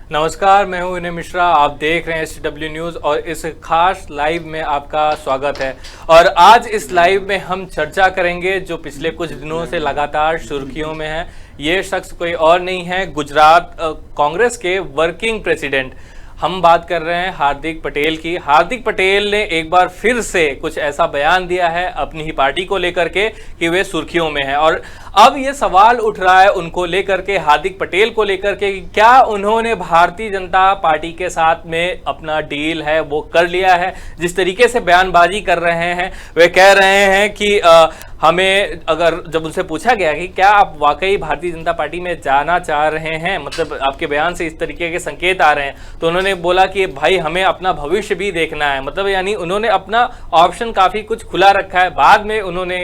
नमस्कार, मैं हूं विनय मिश्रा। आप देख रहे हैं SW न्यूज़ और इस खास लाइव में आपका स्वागत है। और आज इस लाइव में हम चर्चा करेंगे जो पिछले कुछ दिनों से लगातार सुर्खियों में है। ये शख्स कोई और नहीं है, गुजरात कांग्रेस के वर्किंग प्रेसिडेंट। हम बात कर रहे हैं हार्दिक पटेल की। हार्दिक पटेल ने एक बार फिर से कुछ ऐसा बयान दिया है अपनी ही पार्टी को लेकर के कि वे सुर्खियों में हैं। और अब ये सवाल उठ रहा है उनको लेकर के, हार्दिक पटेल को लेकर के, कि क्या उन्होंने भारतीय जनता पार्टी के साथ में अपना डील है वो कर लिया है। जिस तरीके से बयानबाजी कर रहे हैं, वे कह रहे हैं कि हमें, अगर जब उनसे पूछा गया कि क्या आप वाकई भारतीय जनता पार्टी में जाना चाह रहे हैं, मतलब आपके बयान से इस तरीके के संकेत आ रहे हैं, तो उन्होंने बोला कि भाई हमें अपना भविष्य भी देखना है। मतलब यानी उन्होंने अपना ऑप्शन काफ़ी कुछ खुला रखा है। बाद में उन्होंने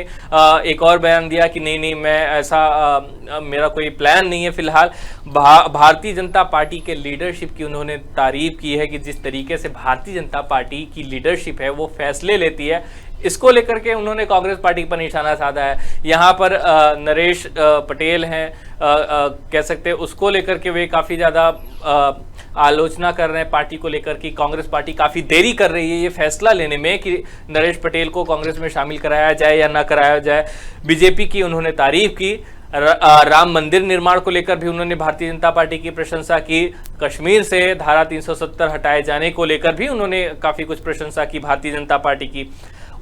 एक और बयान दिया कि नहीं, मैं ऐसा मेरा कोई प्लान नहीं है फिलहाल। भारतीय जनता पार्टी के लीडरशिप की उन्होंने तारीफ की है कि जिस तरीके से भारतीय जनता पार्टी की लीडरशिप है वो फैसले लेती है, इसको लेकर के उन्होंने कांग्रेस पार्टी पर निशाना साधा है। यहाँ पर नरेश पटेल हैं, कह सकते हैं, उसको लेकर के वे काफ़ी ज़्यादा आलोचना कर रहे हैं पार्टी को लेकर कि कांग्रेस पार्टी काफ़ी देरी कर रही है ये फैसला लेने में कि नरेश पटेल को कांग्रेस में शामिल कराया जाए या ना कराया जाए। बीजेपी की उन्होंने तारीफ की। राम मंदिर निर्माण को लेकर भी उन्होंने भारतीय जनता पार्टी की प्रशंसा की। कश्मीर से धारा 370 हटाए जाने को लेकर भी उन्होंने काफ़ी कुछ प्रशंसा की भारतीय जनता पार्टी की।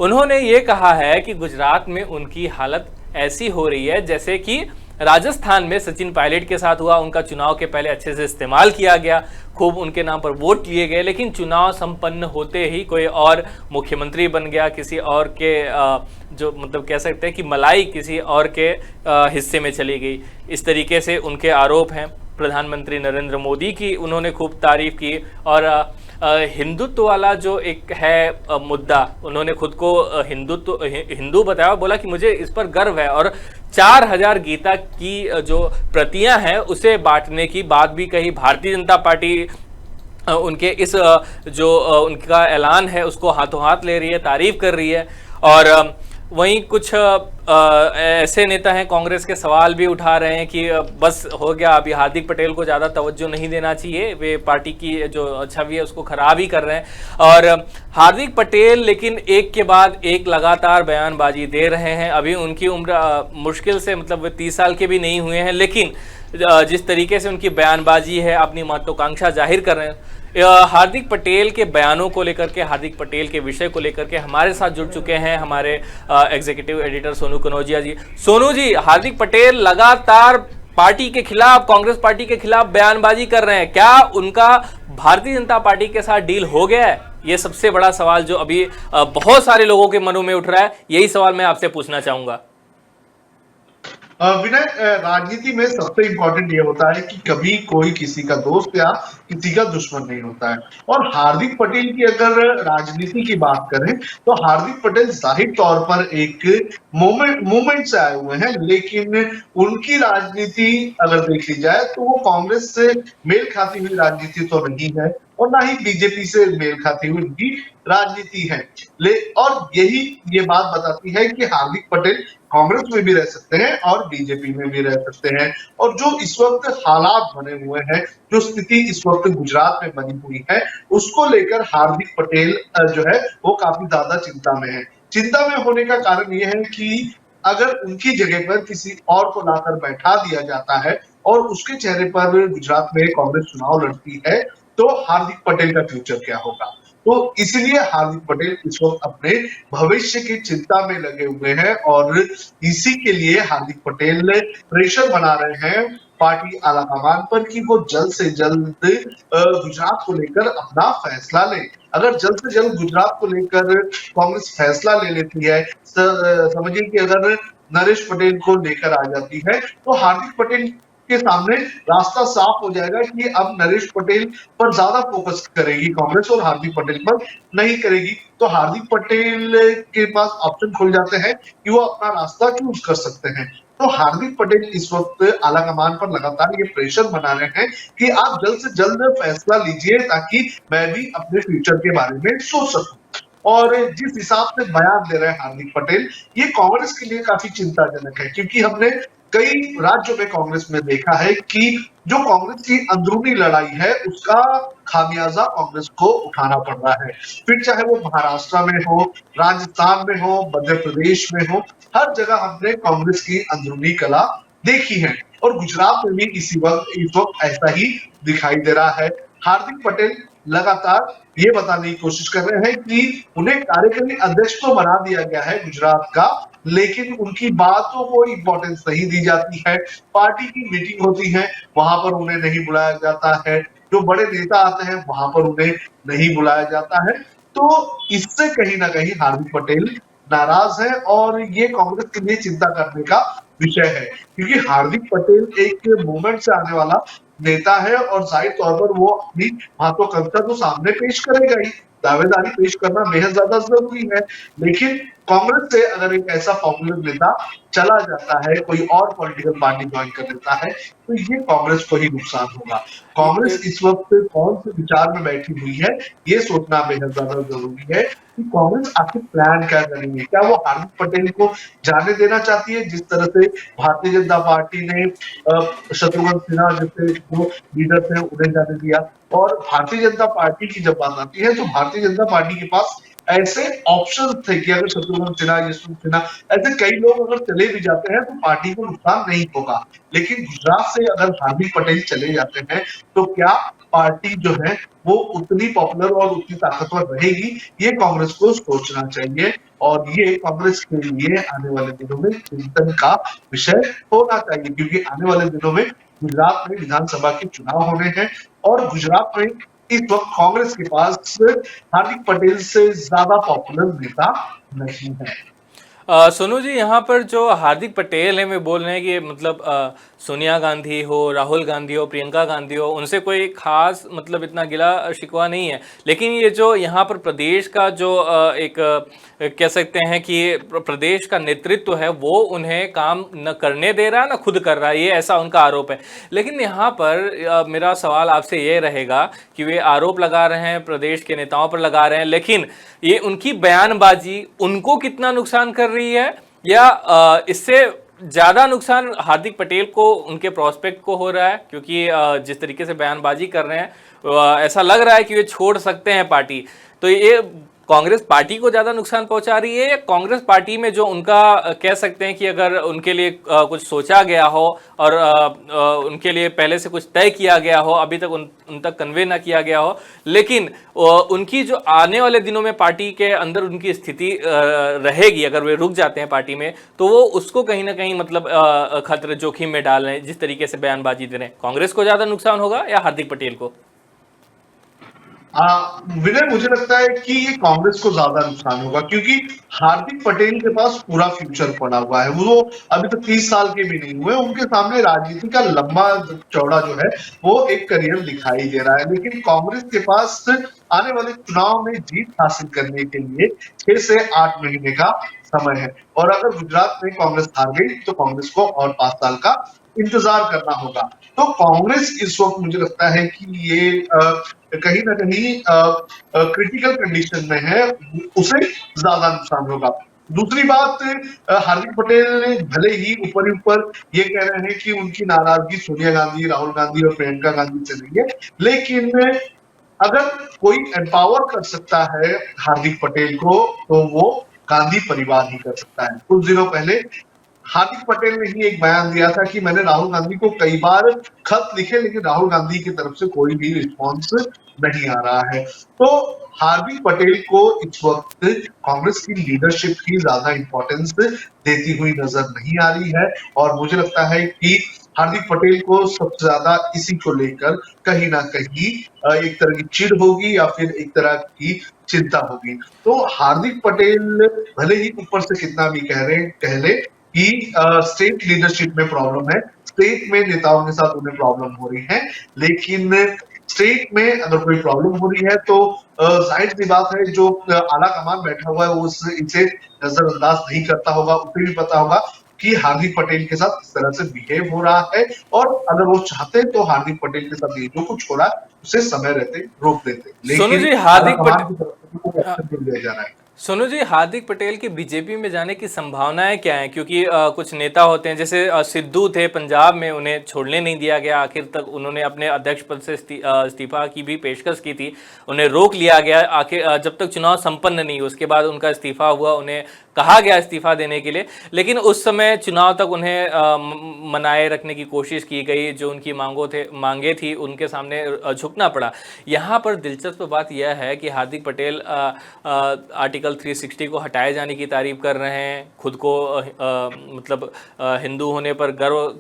उन्होंने ये कहा है कि गुजरात में उनकी हालत ऐसी हो रही है जैसे कि राजस्थान में सचिन पायलट के साथ हुआ। उनका चुनाव के पहले अच्छे से इस्तेमाल किया गया, खूब उनके नाम पर वोट लिए गए, लेकिन चुनाव संपन्न होते ही कोई और मुख्यमंत्री बन गया, किसी और के जो मतलब कह सकते हैं कि मलाई किसी और के हिस्से में चली गई। इस तरीके से उनके आरोप हैं। प्रधानमंत्री नरेंद्र मोदी की उन्होंने खूब तारीफ की। और हिंदुत्व वाला जो एक है मुद्दा, उन्होंने खुद को हिंदू बताया, बोला कि मुझे इस पर गर्व है। और 4000 गीता की जो प्रतियां हैं उसे बांटने की बात भी कही। भारतीय जनता पार्टी उनके इस जो उनका ऐलान है उसको हाथों हाथ ले रही है, तारीफ कर रही है। और वहीं कुछ ऐसे नेता हैं कांग्रेस के, सवाल भी उठा रहे हैं कि बस हो गया, अभी हार्दिक पटेल को ज़्यादा तवज्जो नहीं देना चाहिए, वे पार्टी की जो छवि है उसको खराब ही कर रहे हैं। और हार्दिक पटेल लेकिन एक के बाद एक लगातार बयानबाजी दे रहे हैं। अभी उनकी उम्र मुश्किल से, मतलब वे 30 साल के भी नहीं हुए हैं, लेकिन जिस तरीके से उनकी बयानबाजी है, अपनी महत्वाकांक्षा जाहिर कर रहे हैं। हार्दिक पटेल के बयानों को लेकर के, हार्दिक पटेल के विषय को लेकर के हमारे साथ जुड़ चुके हैं हमारे एग्जीक्यूटिव एडिटर सोनू कनौजिया जी। सोनू जी, हार्दिक पटेल लगातार पार्टी के खिलाफ, कांग्रेस पार्टी के खिलाफ बयानबाजी कर रहे हैं। क्या उनका भारतीय जनता पार्टी के साथ डील हो गया है? ये सबसे बड़ा सवाल जो अभी बहुत सारे लोगों के मनों में उठ रहा है, यही सवाल मैं आपसे पूछना चाहूंगा। विनय, राजनीति में सबसे इंपॉर्टेंट ये होता है कि कभी कोई किसी का दोस्त या किसी का दुश्मन नहीं होता है। और हार्दिक पटेल की अगर राजनीति की बात करें तो हार्दिक पटेल जाहिर तौर पर एक मूवमेंट से आए हुए हैं, लेकिन उनकी राजनीति अगर देखी जाए तो वो कांग्रेस से मेल खाती हुई राजनीति तो नहीं है और ना ही बीजेपी से मेल खाती हुई उनकी राजनीति है। और यही ये बात बताती है कि हार्दिक पटेल कांग्रेस में भी रह सकते हैं और बीजेपी में भी रह सकते हैं। और जो इस वक्त हालात बने हुए हैं, जो स्थिति इस वक्त गुजरात में बनी हुई है, उसको लेकर हार्दिक पटेल जो है वो काफी ज्यादा चिंता में है। चिंता में होने का कारण यह है कि अगर उनकी जगह पर किसी और को लाकर बैठा दिया जाता है और उसके चेहरे पर गुजरात में कांग्रेस चुनाव लड़ती है तो हार्दिक पटेल का फ्यूचर क्या होगा। तो इसलिए हार्दिक पटेल इस वक्त अपने भविष्य की चिंता में लगे हुए हैं और इसी के लिए हार्दिक पटेल प्रेशर बना रहे हैं पार्टी आलाकमान पर कि वो जल्द से जल्द गुजरात को लेकर अपना फैसला ले। अगर जल्द से जल्द गुजरात को लेकर कांग्रेस फैसला ले लेती है, समझिए कि अगर नरेश पटेल को लेकर आ जाती है तो हार्दिक पटेल के सामने रास्ता साफ हो जाएगा कि अब नरेश पटेल पर ज्यादा फोकस करेगी कांग्रेस और हार्दिक पटेल पर नहीं करेगी। तो हार्दिक पटेल के पास ऑप्शन खुल जाते हैं कि वो अपना रास्ता चूज कर सकते हैं। तो हार्दिक पटेल इस वक्त आलाकमान पर लगातार ये प्रेशर बना रहे हैं कि आप जल्द से जल्द फैसला लीजिए ताकि मैं भी अपने फ्यूचर के बारे में सोच सकूं। और जिस हिसाब से बयान दे रहे हैं हार्दिक पटेल, ये कांग्रेस के लिए काफी चिंताजनक है, क्योंकि हमने कई राज्यों में कांग्रेस में देखा है कि जो कांग्रेस की अंदरूनी लड़ाई है उसका खामियाजा कांग्रेस को उठाना पड़ रहा है। फिर चाहे वो महाराष्ट्र में हो, राजस्थान में हो, मध्य प्रदेश में हो, हर जगह हमने कांग्रेस की अंदरूनी कला देखी है। और गुजरात में भी इस वक्त ऐसा ही दिखाई दे रहा है। हार्दिक पटेल लगातार ये बताने की कोशिश कर रहे हैं कि उन्हें कार्यकारी अध्यक्ष तो बना दिया गया है गुजरात का, लेकिन उनकी बातों को इंपॉर्टेंस नहीं दी जाती है। पार्टी की मीटिंग होती है, वहां पर उन्हें नहीं बुलाया जाता है। जो बड़े नेता आते हैं वहां पर उन्हें नहीं बुलाया जाता है। तो इससे कहीं ना कहीं हार्दिक पटेल नाराज है और ये कांग्रेस के लिए चिंता करने का विषय है, क्योंकि हार्दिक पटेल एक मूवमेंट से आने वाला नेता है और जाहिर तौर पर वो अपनी महत्वाकांक्षा तो सामने पेश करेगा ही, दावेदारी पेश करना बेहद ज्यादा जरूरी है। लेकिन कांग्रेस से अगर एक ऐसा पॉपुलर नेता चला जाता है, कोई और पॉलिटिकल पार्टी ज्वाइन कर लेता है, तो ये कांग्रेस को ही नुकसान होगा। कांग्रेस इस वक्त कौन से विचार में बैठी हुई है, ये सोचना बेहद ज्यादा जरूरी है कि कांग्रेस आखिर प्लान क्या करेंगे। क्या वो हार्दिक पटेल को जाने देना चाहती है, जिस तरह से भारतीय जनता पार्टी ने शत्रुघ्न सिन्हा जैसे जो लीडर थे उन्हें जाने दिया। और भारतीय जनता पार्टी की जब बात आती है तो भारतीय जनता पार्टी के पास ऐसे ऑप्शन थे कि अगर शत्रुघ्न सिन्हा, यशवंत सिन्हा, ऐसे कई लोग अगर चले भी जाते हैं तो पार्टी को नुकसान नहीं होगा। लेकिन गुजरात से अगर हार्दिक पटेल चले जाते हैं तो क्या पार्टी जो है वो उतनी पॉपुलर और उतनी ताकतवर रहेगी, ये कांग्रेस को सोचना चाहिए। और ये कांग्रेस के लिए आने वाले दिनों में चिंतन का विषय होना चाहिए, क्योंकि आने वाले दिनों में गुजरात में विधानसभा के चुनाव होने हैं और गुजरात में इस वक्त कांग्रेस के पास हार्दिक पटेल से ज्यादा पॉपुलर नेता नहीं है। सोनू जी, यहाँ पर जो हार्दिक पटेल है, वे बोल रहे हैं कि मतलब सोनिया गांधी हो, राहुल गांधी हो, प्रियंका गांधी हो, उनसे कोई खास मतलब इतना गिला शिकवा नहीं है। लेकिन ये जो यहाँ पर प्रदेश का जो कह सकते हैं कि प्रदेश का नेतृत्व है, वो उन्हें काम न करने दे रहा है, न खुद कर रहा है, ये ऐसा उनका आरोप है। लेकिन यहाँ पर मेरा सवाल आपसे ये रहेगा कि वे आरोप लगा रहे हैं, प्रदेश के नेताओं पर लगा रहे हैं, लेकिन ये उनकी बयानबाजी उनको कितना नुकसान कर रही है, या इससे ज़्यादा नुकसान हार्दिक पटेल को, उनके प्रोस्पेक्ट को हो रहा है? क्योंकि जिस तरीके से बयानबाजी कर रहे हैं, ऐसा लग रहा है कि वे छोड़ सकते हैं पार्टी। तो ये कांग्रेस पार्टी को ज़्यादा नुकसान पहुंचा रही है, या कांग्रेस पार्टी में जो उनका कह सकते हैं कि अगर उनके लिए कुछ सोचा गया हो और उनके लिए पहले से कुछ तय किया गया हो, अभी तक उन तक कन्वे ना किया गया हो, लेकिन उनकी जो आने वाले दिनों में पार्टी के अंदर उनकी स्थिति रहेगी, अगर वे रुक जाते हैं पार्टी में, तो वो उसको कहीं ना कहीं मतलब खतरे, जोखिम में डाल रहे हैं, जिस तरीके से बयानबाजी दे रहे हैं। कांग्रेस को ज़्यादा नुकसान होगा या हार्दिक पटेल को? विनय, मुझे लगता है कि ये कांग्रेस को ज्यादा नुकसान होगा, क्योंकि हार्दिक पटेल के पास पूरा फ्यूचर पड़ा हुआ है। वो अभी तक 30 साल के भी नहीं हुए, उनके सामने राजनीति का लंबा चौड़ा जो है वो एक करियर दिखाई दे रहा है। लेकिन कांग्रेस के पास आने वाले चुनाव में जीत हासिल करने के लिए 6 से 8 महीने का समय है, और अगर गुजरात में कांग्रेस हार गई तो कांग्रेस को और 5 साल का इंतजार करना होगा। तो कांग्रेस इस वक्त मुझे लगता है कि ये कहीं ना कहीं क्रिटिकल कंडीशन में है, उसे ज्यादा नुकसान होगा। दूसरी बात, हार्दिक पटेल ने भले ही ऊपर ये कह रहे हैं कि उनकी नाराजगी सोनिया गांधी, राहुल गांधी और प्रियंका गांधी से नहीं है, लेकिन अगर कोई एम्पावर कर सकता है हार्दिक पटेल को तो वो गांधी परिवार ही कर सकता है। कुछ दिनों पहले हार्दिक पटेल ने ही एक बयान दिया था कि मैंने राहुल गांधी को कई बार खत लिखे, लेकिन राहुल गांधी की तरफ से कोई भी रिस्पॉन्स नहीं आ रहा है। तो हार्दिक पटेल को इस वक्त कांग्रेस की लीडरशिप ही ज्यादा इंपॉर्टेंस देती हुई नजर नहीं आ रही है, और मुझे लगता है कि हार्दिक पटेल को सबसे ज्यादा इसी को लेकर कहीं ना कहीं एक तरह की चिढ़ होगी या फिर एक तरह की चिंता होगी। तो हार्दिक पटेल भले ही ऊपर से कितना भी कह ले कि स्टेट लीडरशिप में प्रॉब्लम है, स्टेट में नेताओं के साथ उन्हें प्रॉब्लम हो रही है, लेकिन स्टेट में अगर कोई प्रॉब्लम हो रही है तो जाहिर सी बात है जो आला कमान बैठा हुआ है वो इसे नजरअंदाज नहीं करता होगा। उसे भी पता होगा कि हार्दिक पटेल के साथ किस तरह से बिहेव हो रहा है, और अगर वो चाहते तो हार्दिक पटेल के साथ ये जो कुछ हो रहा है उसे समय रहते रोक देते, सोनू लेकिन जी, हार्दिक आला कमान की तरफ से कोई एक्शन नहीं लिया जा रहा है। सोनू जी, हार्दिक पटेल के बीजेपी में जाने की संभावनाएं क्या हैं? क्योंकि कुछ नेता होते हैं, जैसे सिद्धू थे पंजाब में, उन्हें छोड़ने नहीं दिया गया, आखिर तक उन्होंने अपने अध्यक्ष पद से इस्तीफा की भी पेशकश की थी, उन्हें रोक लिया गया आखिर जब तक चुनाव संपन्न नहीं, उसके बाद उनका इस्तीफा हुआ, उन्हें कहा गया इस्तीफा देने के लिए, लेकिन उस समय चुनाव तक उन्हें मनाए रखने की कोशिश की गई, जो उनकी मांगे थी उनके सामने झुकना पड़ा। यहाँ पर दिलचस्प बात यह है कि हार्दिक पटेल आर्टिकल 360 को हटाए जाने की तारीफ कर रहे हैं, खुद को मतलब हिंदू होने पर गर्व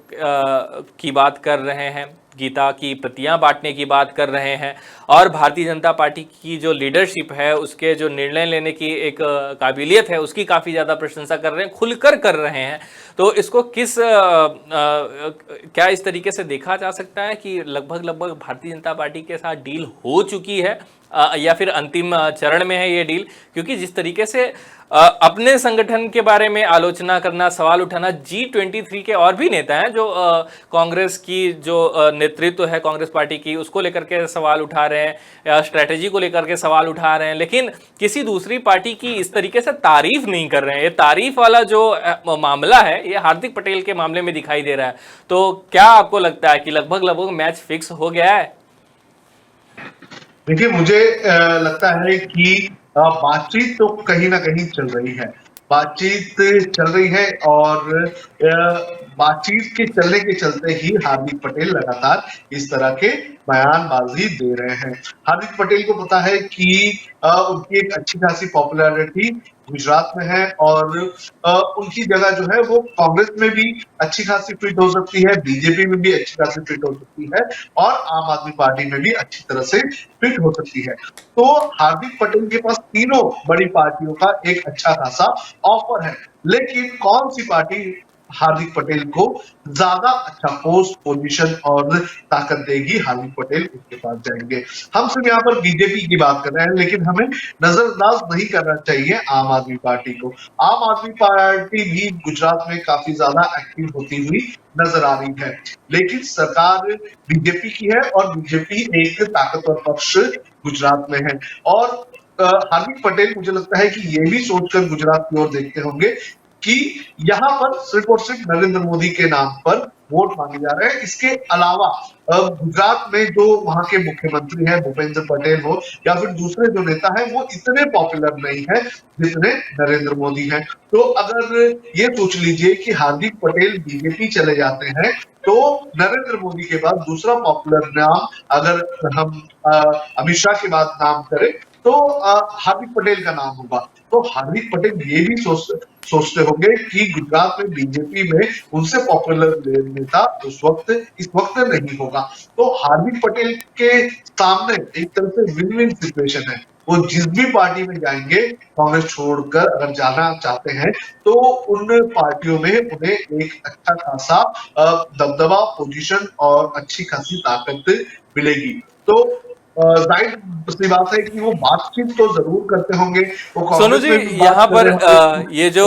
की बात कर रहे हैं, गीता की प्रतियां बांटने की बात कर रहे हैं, और भारतीय जनता पार्टी की जो लीडरशिप है, उसके जो निर्णय लेने की एक काबिलियत है, उसकी काफ़ी ज़्यादा प्रशंसा कर रहे हैं, खुलकर कर रहे हैं। तो इसको क्या इस तरीके से देखा जा सकता है कि लगभग लगभग भारतीय जनता पार्टी के साथ डील हो चुकी है, या फिर अंतिम चरण में है ये डील? क्योंकि जिस तरीके से अपने संगठन के बारे में आलोचना करना, सवाल उठाना, G23 के और भी नेता हैं जो कांग्रेस की जो नेतृत्व है कांग्रेस पार्टी की, उसको लेकर के सवाल उठा रहे हैं, या स्ट्रैटेजी को लेकर के सवाल उठा रहे हैं, लेकिन किसी दूसरी पार्टी की इस तरीके से तारीफ नहीं कर रहे हैं। ये तारीफ वाला जो मामला है, ये हार्दिक पटेल के मामले में दिखाई दे रहा है। तो क्या आपको लगता है कि लगभग लगभग मैच फिक्स हो गया है? देखिए, मुझे लगता है कि बातचीत तो कहीं ना कहीं चल रही है, बातचीत चल रही है, और बातचीत के चलने के चलते ही हार्दिक पटेल लगातार इस तरह के बयानबाजी दे रहे हैं। हार्दिक पटेल को पता है कि उनकी एक अच्छी खासी पॉपुलैरिटी गुजरात में है, और उनकी जगह जो है वो कांग्रेस में भी अच्छी खासी फिट हो सकती है, बीजेपी में भी अच्छी खासी फिट हो सकती है, और आम आदमी पार्टी में भी अच्छी तरह से फिट हो सकती है। तो हार्दिक पटेल के पास तीनों बड़ी पार्टियों का एक अच्छा खासा ऑफर है, लेकिन कौन सी पार्टी हार्दिक पटेल को ज्यादा अच्छा पोस्ट, पोजीशन और ताकत देगी, हार्दिक पटेल उसके पास जाएंगे। हम सिर्फ यहाँ पर बीजेपी की बात कर रहे हैं, लेकिन हमें नजरअंदाज नहीं करना चाहिए आम आदमी पार्टी को। आम आदमी पार्टी भी गुजरात में काफी ज्यादा एक्टिव होती हुई नजर आ रही है, लेकिन सरकार बीजेपी की है, और बीजेपी एक ताकतवर पक्ष गुजरात में है। और हार्दिक पटेल, मुझे लगता है कि ये भी सोचकर गुजरात की ओर देखते होंगे कि यहाँ पर सिर्फ और सिर्फ नरेंद्र मोदी के नाम पर वोट मांगे जा रहे हैं। इसके अलावा गुजरात में जो वहां के मुख्यमंत्री हैं, भूपेंद्र पटेल हो या फिर दूसरे जो नेता हैं, वो इतने पॉपुलर नहीं है जितने नरेंद्र मोदी हैं। तो अगर ये सोच लीजिए कि हार्दिक पटेल बीजेपी चले जाते हैं, तो नरेंद्र मोदी के बाद दूसरा पॉपुलर नाम, अगर हम अमित शाह के बाद नाम करें, तो हार्दिक पटेल का नाम होगा। तो हार्दिक पटेल ये भी सोचते होंगे कि गुजरात में बीजेपी में उनसे पॉपुलर नेता इस वक्त नहीं होगा। तो हार्दिक पटेल के सामने एक तरह से विन विन सिचुएशन है। वो जिस भी पार्टी में जाएंगे, कांग्रेस छोड़कर अगर जाना चाहते हैं, तो उन पार्टियों में उन्हें एक अच्छा खासा दबदबा, पोजीशन और अच्छी खासी ताकत मिलेगी। तो जाहिर सी बात है कि वो बातचीत तो जरूर करते होंगे। वो सोनू जी, यहाँ पर ये जो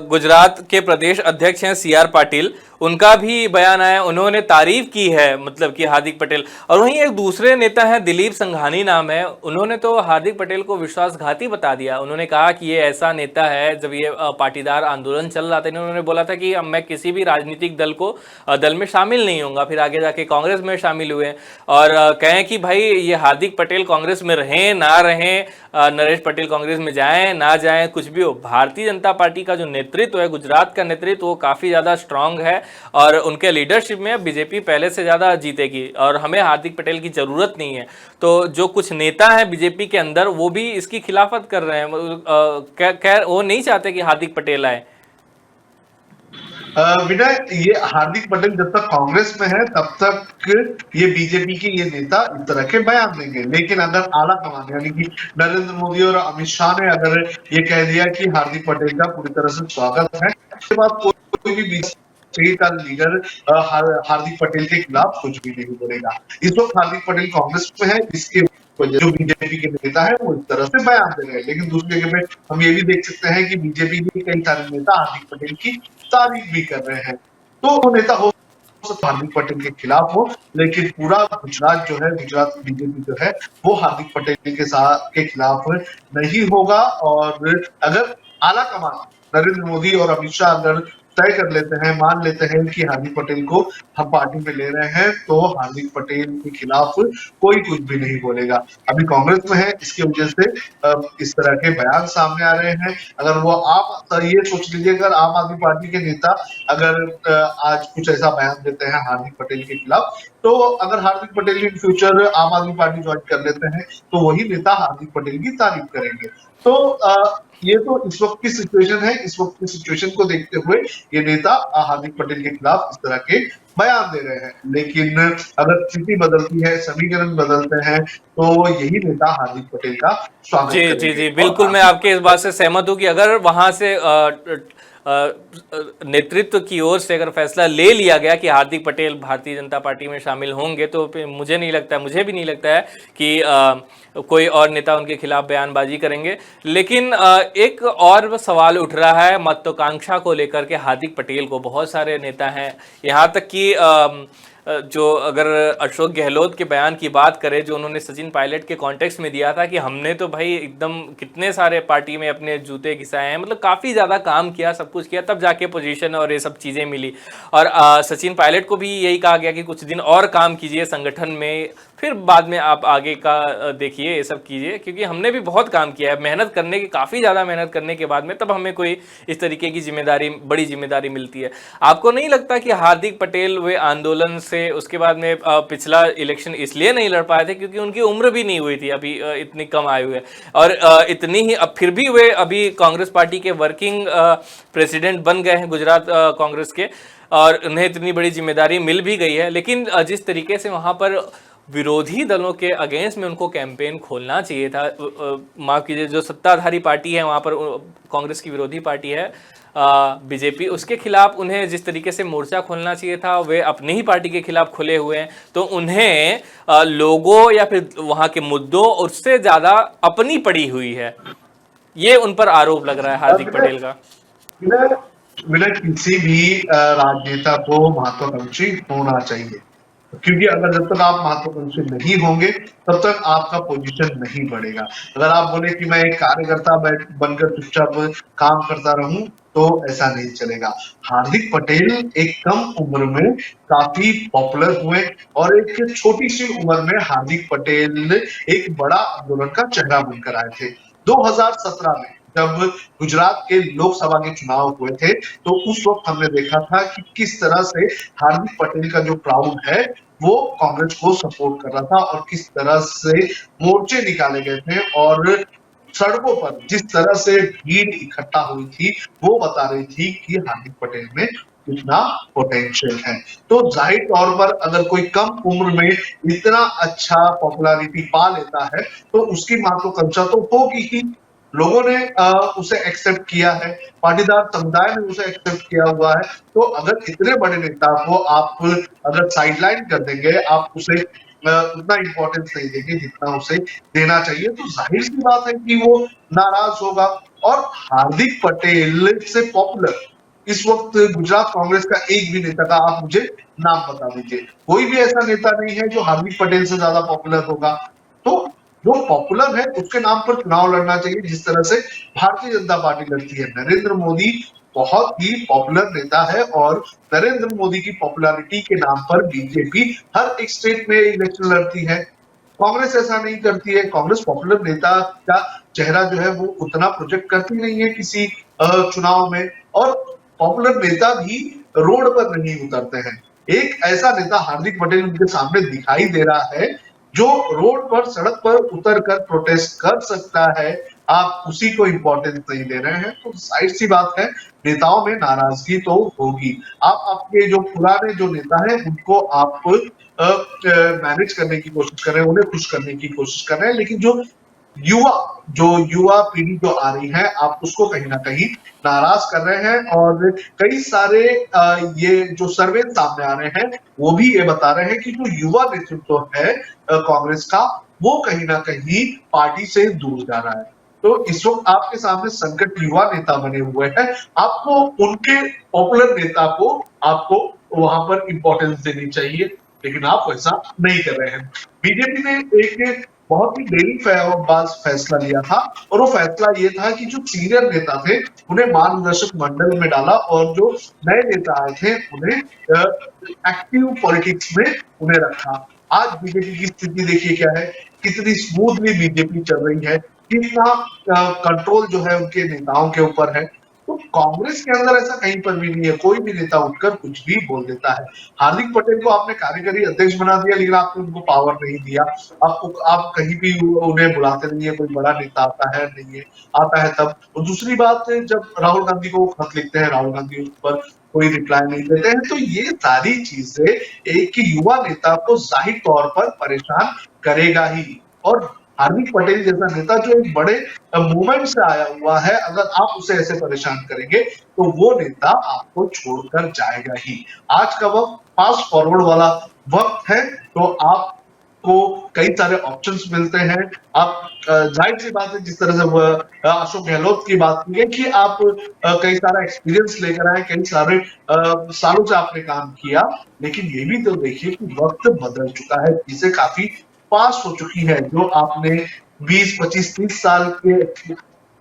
गुजरात के प्रदेश अध्यक्ष हैं CR पाटिल, उनका भी बयान आया, उन्होंने तारीफ की है, मतलब कि हार्दिक पटेल। और वहीं एक दूसरे नेता हैं, दिलीप संघानी नाम है, उन्होंने तो हार्दिक पटेल को विश्वासघाती बता दिया। उन्होंने कहा कि ये ऐसा नेता है, जब ये पाटीदार आंदोलन चल रहा था, इन्होंने बोला था कि मैं किसी भी राजनीतिक दल में शामिल नहीं होऊंगा, फिर आगे जाके कांग्रेस में शामिल हुए, और कहें कि भाई ये हार्दिक पटेल कांग्रेस में रहें ना रहें, नरेश पटेल कांग्रेस में जाएं ना जाएं, कुछ भी हो, भारतीय जनता पार्टी का जो नेतृत्व है, गुजरात का नेतृत्व, वो काफ़ी ज़्यादा स्ट्रांग है, और उनके लीडरशिप में बीजेपी पहले से ज़्यादा जीतेगी, और हमें हार्दिक पटेल की ज़रूरत नहीं है। तो जो कुछ नेता हैं बीजेपी के अंदर, वो भी इसकी खिलाफत कर रहे हैं, वो नहीं चाहते कि हार्दिक पटेल आए। विनय, ये हार्दिक पटेल जब तक कांग्रेस में है, तब तक ये बीजेपी के ये नेता इस तरह के बयान देंगे, लेकिन अगर आला कमान यानी कि नरेंद्र मोदी और अमित शाह ने अगर ये कह दिया कि हार्दिक पटेल का पूरी तरह से स्वागत है, उसके बाद कोई भी बीजेपी का लीडर हार्दिक पटेल के खिलाफ कुछ भी नहीं बोलेगा। इस वक्त हार्दिक पटेल कांग्रेस में है, इसके जो बीजेपी के नेता है वो इस तरह से बयान दे रहे हैं, लेकिन दूसरी जगह पे हम ये भी देख सकते हैं कि बीजेपी के कई सारे नेता हार्दिक पटेल की तारीफ भी कर रहे हैं। तो वो नेता हो सकता है हार्दिक पटेल के खिलाफ हो, लेकिन पूरा गुजरात जो है, गुजरात बीजेपी जो है वो हार्दिक पटेल के खिलाफ नहीं होगा। और अगर आला कमान नरेंद्र मोदी और अमित शाह अगर तय कर लेते हैं, मान लेते हैं कि हार्दिक पटेल को हम पार्टी में ले रहे हैं, तो हार्दिक पटेल के खिलाफ कोई कुछ भी नहीं बोलेगा। अभी कांग्रेस में है, इसकी वजह से इस तरह के बयान सामने आ रहे हैं। अगर वो आप ये सोच लीजिए, अगर आम आदमी पार्टी के नेता अगर आज कुछ ऐसा बयान देते हैं हार्दिक पटेल के खिलाफ, तो अगर हार्दिक पटेल इन फ्यूचर आम आदमी पार्टी ज्वाइन कर लेते हैं, तो वही नेता हार्दिक पटेल की तारीफ करेंगे। तो ये तो इस वक्त की सिचुएशन है। इस वक्त की सिचुएशन को देखते हुए ये नेता हार्दिक पटेल के खिलाफ इस तरह के बयान दे रहे हैं। लेकिन अगर स्थिति बदलती है, समीकरण बदलते हैं, तो यही नेता हार्दिक पटेल का स्वागत जी करेंगे। जी जी, बिल्कुल मैं आपके इस बात से सहमत हूँ कि अगर वहां से नेतृत्व की ओर से अगर फैसला ले लिया गया कि हार्दिक पटेल भारतीय जनता पार्टी में शामिल होंगे, तो फिर मुझे भी नहीं लगता है कि कोई और नेता उनके खिलाफ बयानबाजी करेंगे। लेकिन एक और सवाल उठ रहा है महत्वाकांक्षा को लेकर के। हार्दिक पटेल को बहुत सारे नेता हैं, यहाँ तक कि जो अगर अशोक गहलोत के बयान की बात करें, जो उन्होंने सचिन पायलट के कॉन्टेक्स्ट में दिया था कि हमने तो भाई एकदम कितने सारे पार्टी में अपने जूते घिसाए हैं, मतलब काफ़ी ज़्यादा काम किया, सब कुछ किया, तब जाके पोजीशन और ये सब चीज़ें मिली। और सचिन पायलट को भी यही कहा गया कि कुछ दिन और काम कीजिए संगठन में, फिर बाद में आप आगे का देखिए, ये सब कीजिए, क्योंकि हमने भी बहुत काम किया है, मेहनत करने की, काफ़ी ज़्यादा मेहनत करने के बाद में तब हमें कोई इस तरीके की जिम्मेदारी, बड़ी जिम्मेदारी मिलती है। आपको नहीं लगता कि हार्दिक पटेल वे आंदोलन से उसके बाद में पिछला इलेक्शन इसलिए नहीं लड़ पाए थे क्योंकि उनकी उम्र भी नहीं हुई थी, अभी इतनी कम आयु है, और इतनी ही अब फिर भी वे अभी कांग्रेस पार्टी के वर्किंग प्रेसिडेंट बन गए हैं गुजरात कांग्रेस के, और उन्हें इतनी बड़ी जिम्मेदारी मिल भी गई है। लेकिन जिस तरीके से वहाँ पर विरोधी दलों के अगेंस्ट में उनको कैंपेन खोलना चाहिए था, माफ कीजिए, जो सत्ताधारी पार्टी है वहाँ पर कांग्रेस की विरोधी पार्टी है बीजेपी, उसके खिलाफ उन्हें जिस तरीके से मोर्चा खोलना चाहिए था, वे अपनी ही पार्टी के खिलाफ खुले हुए हैं। तो उन्हें लोगों या फिर वहाँ के मुद्दों उससे ज़्यादा अपनी पड़ी हुई है, ये उन पर आरोप लग रहा है हार्दिक पटेल का। विनय, किसी भी राजनेता को महत्वाकांक्षी होना चाहिए, क्योंकि अगर जब तक आप महत्वाकांक्षी नहीं होंगे तब तक आपका पोजीशन नहीं बढ़ेगा। अगर आप बोले कि मैं एक कार्यकर्ता बनकर चुपचाप काम करता रहूं, तो ऐसा नहीं चलेगा। हार्दिक पटेल एक कम उम्र में काफी पॉपुलर हुए, और एक छोटी सी उम्र में हार्दिक पटेल एक बड़ा आंदोलन का चेहरा बनकर आए थे। 2017 में जब गुजरात के लोकसभा के चुनाव हुए थे, तो उस वक्त हमने देखा था कि किस तरह से हार्दिक पटेल का जो क्राउड है वो कांग्रेस को सपोर्ट कर रहा था, और किस तरह से मोर्चे निकाले गए थे, और सड़कों पर जिस तरह से भीड़ इकट्ठा हुई थी, वो बता रही थी कि हार्दिक पटेल में कितना पोटेंशियल है। तो जाहिर तौर पर अगर कोई कम उम्र में इतना अच्छा पॉपुलैरिटी पा लेता है, तो उसकी महत्वाकांक्षा तो होगी ही। लोगों ने उसे एक्सेप्ट किया है, पाटीदार समुदाय ने उसे एक्सेप्ट किया हुआ है। तो अगर इतने बड़े नेता को आप अगर साइडलाइन कर देंगे, आप उसे उतना इंपॉर्टेंस नहीं देंगे जितना उसे देना चाहिए, तो जाहिर सी बात है कि वो नाराज होगा। और हार्दिक पटेल से पॉपुलर इस वक्त गुजरात कांग्रेस का एक भी नेता का आप मुझे नाम बता दीजिए। कोई भी ऐसा नेता नहीं है जो हार्दिक पटेल से ज्यादा पॉपुलर होगा। तो जो पॉपुलर है उसके नाम पर चुनाव लड़ना चाहिए, जिस तरह से भारतीय जनता पार्टी लड़ती है। नरेंद्र मोदी बहुत ही पॉपुलर नेता है, और नरेंद्र मोदी की पॉपुलैरिटी के नाम पर बीजेपी हर एक स्टेट में इलेक्शन लड़ती है। कांग्रेस ऐसा नहीं करती है। कांग्रेस पॉपुलर नेता का चेहरा जो है वो उतना प्रोजेक्ट करती नहीं है किसी चुनाव में, और पॉपुलर नेता भी रोड पर नहीं उतरते हैं। एक ऐसा नेता हार्दिक पटेल उनके सामने दिखाई दे रहा है जो रोड पर, सड़क पर उतरकर प्रोटेस्ट कर सकता है। आप उसी को इंपॉर्टेंस नहीं दे रहे हैं, तो जाहिर सी बात है नेताओं में नाराजगी तो होगी। आप आपके जो पुराने जो नेता हैं उनको आप मैनेज करने की कोशिश कर रहे हैं, उन्हें खुश करने की कोशिश कर रहे हैं, लेकिन जो युवा पीढ़ी जो आ रही है, आप उसको कहीं ना कहीं नाराज कर रहे हैं। और कई सारे ये जो सर्वे सामने आ रहे हैं वो भी ये बता रहे हैं कि जो युवा नेतृत्व है कांग्रेस का, वो कहीं ना कहीं पार्टी से दूर जा रहा है। तो इस वक्त आपके सामने संकट युवा नेता बने हुए हैं। आपको उनके पॉपुलर नेता को आपको वहां पर इंपॉर्टेंस देनी चाहिए, लेकिन आप वैसा नहीं कर रहे हैं। बीजेपी ने एक बहुत ही डेरीबाज फैसला लिया था, और वो फैसला ये था कि जो सीनियर नेता थे उन्हें मार्गदर्शक मंडल में डाला, और जो नए नेता आए थे उन्हें एक्टिव पॉलिटिक्स में उन्हें रखा। आज बीजेपी की स्थिति देखिए क्या है, कितनी स्मूथली बीजेपी चल रही है, कितना कंट्रोल जो है उनके नेताओं के ऊपर है। तो कांग्रेस के अंदर ऐसा कहीं पर भी नहीं है, कोई भी नेता उठकर कुछ भी बोल देता है। हार्दिक पटेल को आपने कार्यकारी अध्यक्ष बना दिया, लेकिन आपने उनको पावर नहीं दिया। आपको आप कहीं भी उन्हें बुलाते नहीं है, कोई बड़ा नेता आता है नहीं है, आता है तब। और दूसरी बात, जब राहुल गांधी को खत लिखते हैं, राहुल गांधी उस पर कोई रिप्लाई नहीं देते हैं। तो ये सारी चीजें एक युवा नेता को जाहिर तौर पर परेशान करेगा ही। और हार्दिक पटेल जैसा नेता जो एक बड़े मूवमेंट से आया हुआ है, अगर आप उसे ऐसे परेशान करेंगे तो वो नेता आपको छोड़कर जाएगा ही। आज का वक्त फास्ट फॉरवर्ड वाला वक्त है, तो आपको कई सारे ऑप्शंस मिलते हैं। आप जाहिर सी बात है, जिस तरह से अशोक गहलोत की बात की है कि आप कई सारा एक्सपीरियंस लेकर आए, कई सारे सालों से आपने काम किया, लेकिन ये भी तो देखिए कि वक्त बदल चुका है, चीजें काफी पास हो चुकी है। जो आपने 20, 25, 30 साल के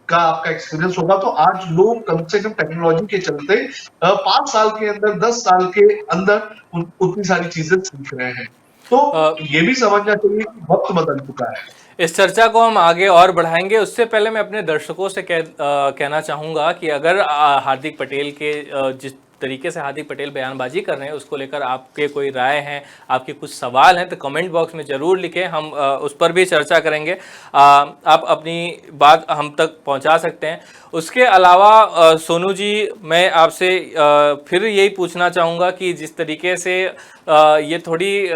का आपका एक्सपीरियंस होगा, तो आज लोग कम से कम टेक्नोलॉजी के चलते 5 साल के अंदर, 10 साल के अंदर उतनी सारी चीजें सीख रहे हैं। तो ये भी समझना चाहिए कि वक्त बदल चुका है। इस चर्चा को हम आगे और बढ़ाएंगे, उससे पहले मैं अपने दर्शकों से कहना चाहूँगा कि अगर हार्दिक पटेल के जिस तरीके से हार्दिक पटेल बयानबाजी कर रहे हैं उसको लेकर आपके कोई राय हैं, आपके कुछ सवाल हैं, तो कमेंट बॉक्स में ज़रूर लिखें, हम उस पर भी चर्चा करेंगे। आप अपनी बात हम तक पहुंचा सकते हैं। उसके अलावा सोनू जी, मैं आपसे फिर यही पूछना चाहूँगा कि जिस तरीके से ये थोड़ी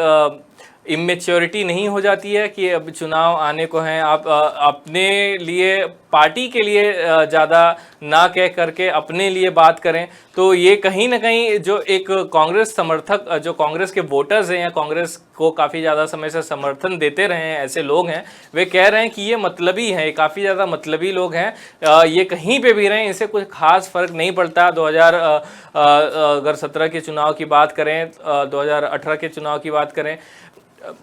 इमेच्योरिटी नहीं हो जाती है कि अब चुनाव आने को हैं, आप अपने लिए, पार्टी के लिए ज़्यादा ना कह करके अपने लिए बात करें, तो ये कहीं ना कहीं जो एक कांग्रेस समर्थक, जो कांग्रेस के वोटर्स हैं या कांग्रेस को काफ़ी ज़्यादा समय से समर्थन देते रहे हैं, ऐसे लोग हैं, वे कह रहे हैं कि ये मतलबी हैं, काफ़ी ज़्यादा मतलबी लोग हैं, ये कहीं पे भी रहें इनसे कुछ खास फ़र्क नहीं पड़ता। 2017 के चुनाव की बात करें, 2018 के चुनाव की बात करें,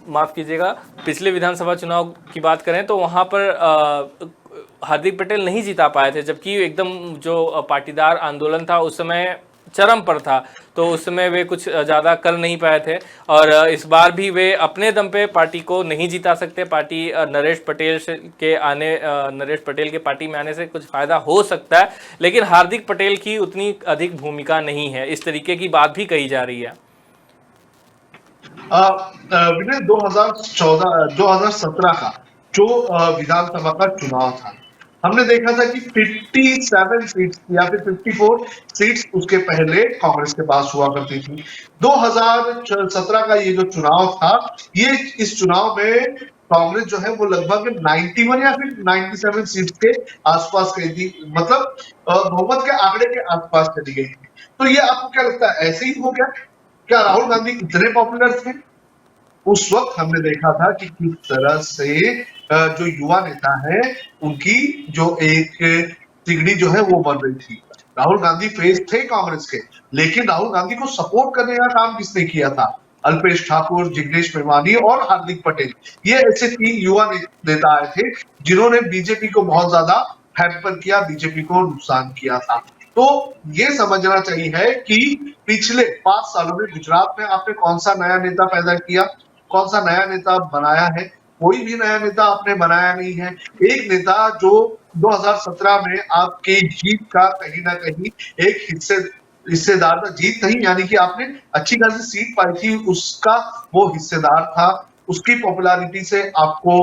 माफ़ कीजिएगा, पिछले विधानसभा चुनाव की बात करें तो वहाँ पर हार्दिक पटेल नहीं जीता पाए थे, जबकि एकदम जो पाटीदार आंदोलन था उस समय चरम पर था, तो उस समय वे कुछ ज़्यादा कर नहीं पाए थे। और इस बार भी वे अपने दम पे पार्टी को नहीं जिता सकते। पार्टी नरेश पटेल नरेश पटेल के पार्टी में आने से कुछ फ़ायदा हो सकता है, लेकिन हार्दिक पटेल की उतनी अधिक भूमिका नहीं है, इस तरीके की बात भी कही जा रही है। विनय, 2017 का जो विधानसभा का चुनाव था, हमने देखा था कि 57 सीट्स या फिर 54 सीट्स उसके पहले कांग्रेस के पास हुआ करती थी। 2017 का ये जो चुनाव था, ये इस चुनाव में कांग्रेस जो है वो लगभग 91 या फिर 97 सीट्स के आसपास गई थी, मतलब बहुमत के आंकड़े के आसपास चली गई थी। तो ये आपको क्या लगता है, ऐसे ही हो गया? क्या राहुल गांधी इतने पॉपुलर थे? उस वक्त हमने देखा था कि किस तरह से जो युवा नेता है उनकी जो एक तिगड़ी जो है वो बन रही थी। राहुल गांधी फेस थे कांग्रेस के, लेकिन राहुल गांधी को सपोर्ट करने का काम किसने किया था? अल्पेश ठाकुर, जिग्नेश मेवानी और हार्दिक पटेल। ये ऐसे 3 युवा नेता आए थे जिन्होंने बीजेपी को बहुत ज्यादा हैम्पर किया, बीजेपी को नुकसान किया था। तो ये समझना चाहिए है कि पिछले 5 सालों में गुजरात में आपने कौन सा नया नेता पैदा किया, कौन सा नया नेता बनाया है? कोई भी नया नेता आपने बनाया नहीं है। एक नेता जो 2017 में आपके जीत का कहीं ना कहीं एक हिस्सेदार था, जीत नहीं यानी कि आपने अच्छी खासी सीट पाई थी, उसका वो हिस्सेदार था। उसकी पॉपुलैरिटी से आपको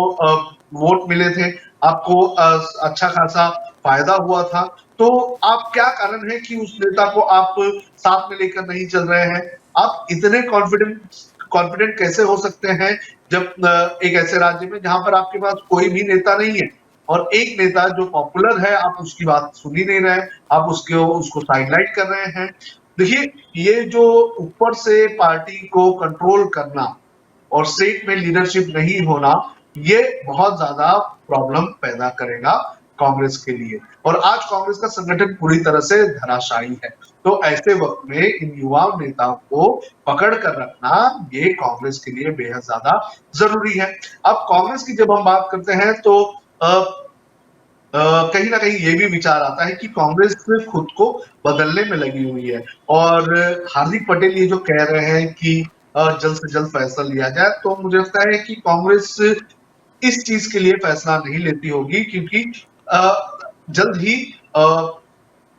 वोट मिले थे, आपको अच्छा खासा फायदा हुआ था। तो आप क्या कारण है कि उस नेता को आप साथ में लेकर नहीं चल रहे हैं? आप इतने कॉन्फिडेंट कैसे हो सकते हैं जब एक ऐसे राज्य में जहां पर आपके पास कोई भी नेता नहीं है, और एक नेता जो पॉपुलर है आप उसकी बात सुन ही नहीं रहे, आप उसको साइडलाइट कर रहे हैं। देखिए, ये जो ऊपर से पार्टी को कंट्रोल करना और स्टेट में लीडरशिप नहीं होना, ये बहुत ज्यादा प्रॉब्लम पैदा करेगा। कांग्रेस के लिए, और आज कांग्रेस का संगठन पूरी तरह से धराशायी है। तो ऐसे वक्त में इन युवा नेताओं को पकड़ कर रखना ये कांग्रेस के लिए बेहद ज्यादा जरूरी है। अब कांग्रेस की जब हम बात करते हैं तो कहीं ना कहीं ये भी विचार आता है कि कांग्रेस खुद को बदलने में लगी हुई है, और हार्दिक पटेल ये जो कह रहे हैं कि जल्द से जल्द फैसला लिया जाए, तो मुझे लगता है कि कांग्रेस इस चीज के लिए फैसला नहीं लेती होगी, क्योंकि जल्द ही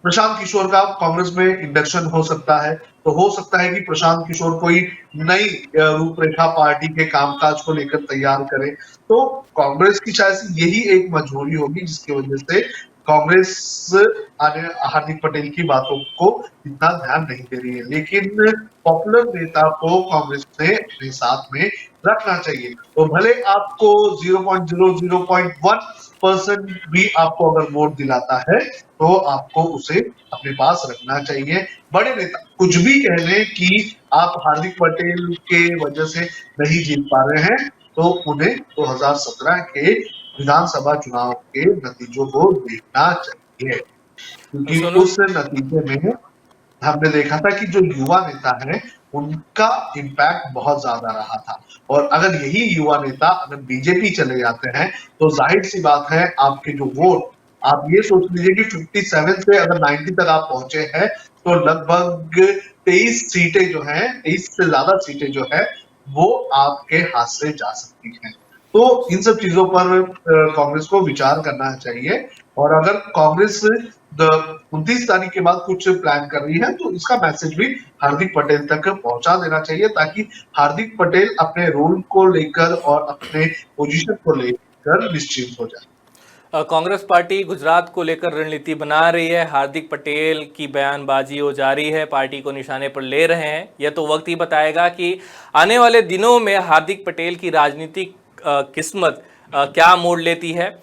प्रशांत किशोर का कांग्रेस में इंडक्शन हो सकता है। तो हो सकता है कि प्रशांत किशोर कोई नई रूपरेखा पार्टी के कामकाज को लेकर तैयार करे। तो कांग्रेस की शायद से यही एक मजबूरी होगी जिसकी वजह से कांग्रेस हार्दिक पटेल की बातों को इतना ध्यान नहीं दे रही है। लेकिन पॉपुलर नेता को कांग्रेस ने अपने साथ में रखना चाहिए। तो भले आपको 0.001% भी आपको अगर वोट दिलाता है तो आपको उसे अपने पास रखना चाहिए। बड़े नेता कुछ भी कह लें कि आप हार्दिक पटेल के वजह से नहीं जीत पा रहे हैं, तो उन्हें 2017 के विधानसभा चुनाव के नतीजों को देखना चाहिए, क्योंकि उस नतीजे में हमने देखा था कि जो युवा नेता है उनका इम्पैक्ट बहुत ज्यादा रहा था। और अगर यही युवा नेता अगर बीजेपी चले जाते हैं तो जाहिर सी बात है आपके जो वोट, आप ये सोच लीजिए कि 57 से अगर 90 तक आप पहुंचे हैं तो लगभग 23 सीटें जो हैं, 23 से ज्यादा सीटें जो है वो आपके हाथ से जा सकती हैं। तो इन सब चीजों पर कांग्रेस को विचार करना चाहिए, और अगर कांग्रेस 29 तारीख के बाद कुछ प्लान कर रही है तो इसका मैसेज भी हार्दिक पटेल तक पहुंचा देना चाहिए, ताकि हार्दिक पटेल अपने रोल को लेकर और अपने पोजीशन को लेकर निश्चिंत हो जाए। कांग्रेस पार्टी गुजरात को लेकर रणनीति बना रही है, हार्दिक पटेल की बयानबाजी हो जारी है, पार्टी को निशाने पर ले रहे हैं। यह तो वक्त ही बताएगा कि आने वाले दिनों में हार्दिक पटेल की राजनीतिक किस्मत क्या मोड़ लेती है।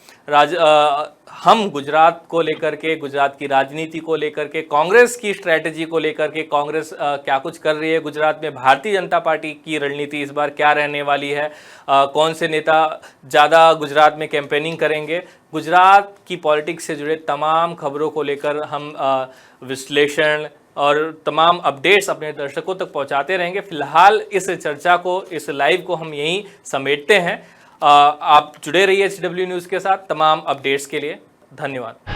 हम गुजरात को लेकर के, गुजरात की राजनीति को लेकर के, कांग्रेस की स्ट्रैटेजी को लेकर के, कांग्रेस क्या कुछ कर रही है गुजरात में, भारतीय जनता पार्टी की रणनीति इस बार क्या रहने वाली है, कौन से नेता ज़्यादा गुजरात में कैंपेनिंग करेंगे, गुजरात की पॉलिटिक्स से जुड़े तमाम खबरों को लेकर हम विश्लेषण और तमाम अपडेट्स अपने दर्शकों तक पहुंचाते रहेंगे। फिलहाल इस चर्चा को, इस लाइव को हम यहीं समेटते हैं। आप जुड़े रहिए HW न्यूज़ के साथ तमाम अपडेट्स के लिए। धन्यवाद।